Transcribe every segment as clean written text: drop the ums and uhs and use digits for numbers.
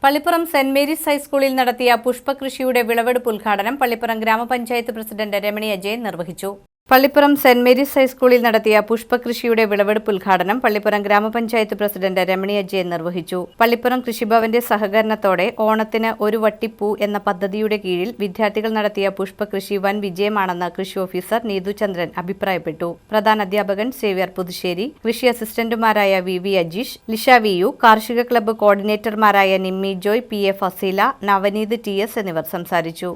Pallippuram saint Mary's ഹൈസ്കൂളിൽ നടത്തിയ പുഷ്പകൃഷിയുടെ വിളവെടുപ്പ് ഉദ്ഘാടനം പള്ളിപ്പുറം ഗ്രാമപഞ്ചായത്ത് പ്രസിഡന്റ് രമണി അജയൻ നിർവഹിച്ചു. പള്ളിപ്പുറം സെന്റ് മേരീസ് ഹൈസ്കൂളിൽ നടത്തിയ പുഷ്പകൃഷിയുടെ വിളവെടുപ്പ് ഉദ്ഘാടനം പള്ളിപ്പുറം ഗ്രാമപഞ്ചായത്ത് പ്രസിഡന്റ് രമണി അജയൻ നിർവഹിച്ചു. പള്ളിപ്പുറം കൃഷിഭവന്റെ സഹകരണത്തോടെ ഓണത്തിന് ഒരു വട്ടിപ്പൂ എന്ന പദ്ധതിയുടെ കീഴിൽ വിദ്യാർത്ഥികൾ നടത്തിയ പുഷ്പകൃഷി വൻ വിജയമാണെന്ന് കൃഷി ഓഫീസർ നീതു ചന്ദ്രൻ അഭിപ്രായപ്പെട്ടു. പ്രധാനാധ്യാപകൻ സേവ്യർ പുതുശ്ശേരി, കൃഷി അസിസ്റ്റന്റുമാരായ വി അജീഷ്, ലിഷ വിയു, കാർഷിക ക്ലബ്ബ് കോർഡിനേറ്റർമാരായ Nimmi Joy, PA. Fasila, Navaneeth TS. എന്നിവർ സംസാരിച്ചു.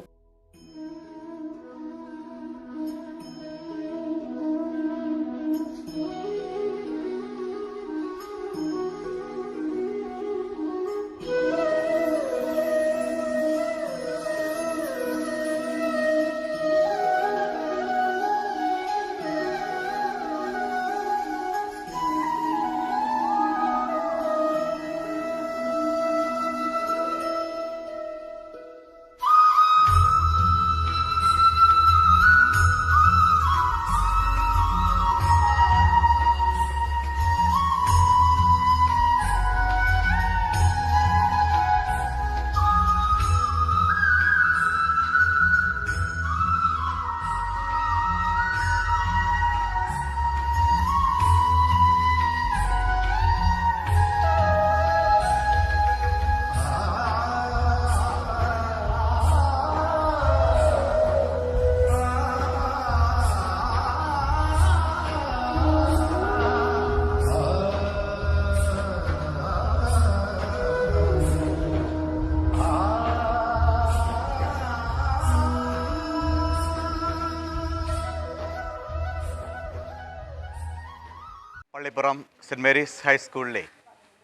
പള്ളിപ്പുറം സെൻറ്റ് മേരീസ് ഹൈസ്കൂളിലെ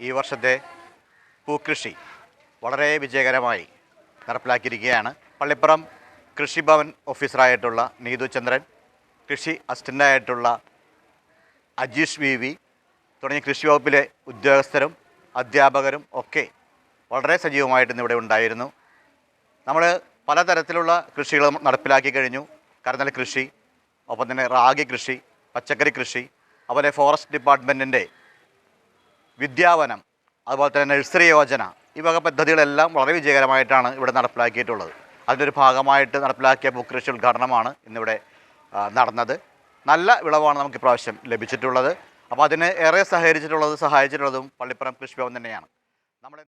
ഈ വർഷത്തെ പൂക്കൃഷി വളരെ വിജയകരമായി നടപ്പിലാക്കിയിരിക്കുകയാണ്. പള്ളിപ്പുറം കൃഷിഭവൻ ഓഫീസറായിട്ടുള്ള നീതു ചന്ദ്രൻ, കൃഷി അസിസ്റ്റൻ്റായിട്ടുള്ള അജീഷ് വി തുടങ്ങിയ കൃഷി വകുപ്പിലെ ഉദ്യോഗസ്ഥരും അധ്യാപകരും ഒക്കെ വളരെ സജീവമായിട്ട് ഇന്നിവിടെ ഉണ്ടായിരുന്നു. നമ്മൾ പലതരത്തിലുള്ള കൃഷികൾ നടപ്പിലാക്കി കഴിഞ്ഞു. കരനെൽ കൃഷി, ഒപ്പം തന്നെ റാഗി കൃഷി, പച്ചക്കറി കൃഷി, അതുപോലെ ഫോറസ്റ്റ് ഡിപ്പാർട്ട്മെൻറ്റിൻ്റെ വിദ്യാവനം, അതുപോലെ തന്നെ നഴ്സറി യോജന, ഈ വക പദ്ധതികളെല്ലാം വളരെ വിജയകരമായിട്ടാണ് ഇവിടെ നടപ്പിലാക്കിയിട്ടുള്ളത്. അതിൻ്റെ ഒരു ഭാഗമായിട്ട് നടപ്പിലാക്കിയ പൂക്കൃഷി ഉദ്ഘാടനമാണ് ഇന്നിവിടെ നടന്നത്. നല്ല വിളവാണ് നമുക്ക് ഇപ്രാവശ്യം ലഭിച്ചിട്ടുള്ളത്. അപ്പോൾ അതിന് ഏറെ സഹായിച്ചിട്ടുള്ളതും പള്ളിപ്പുറം കൃഷിഭവൻ തന്നെയാണ്. നമ്മുടെ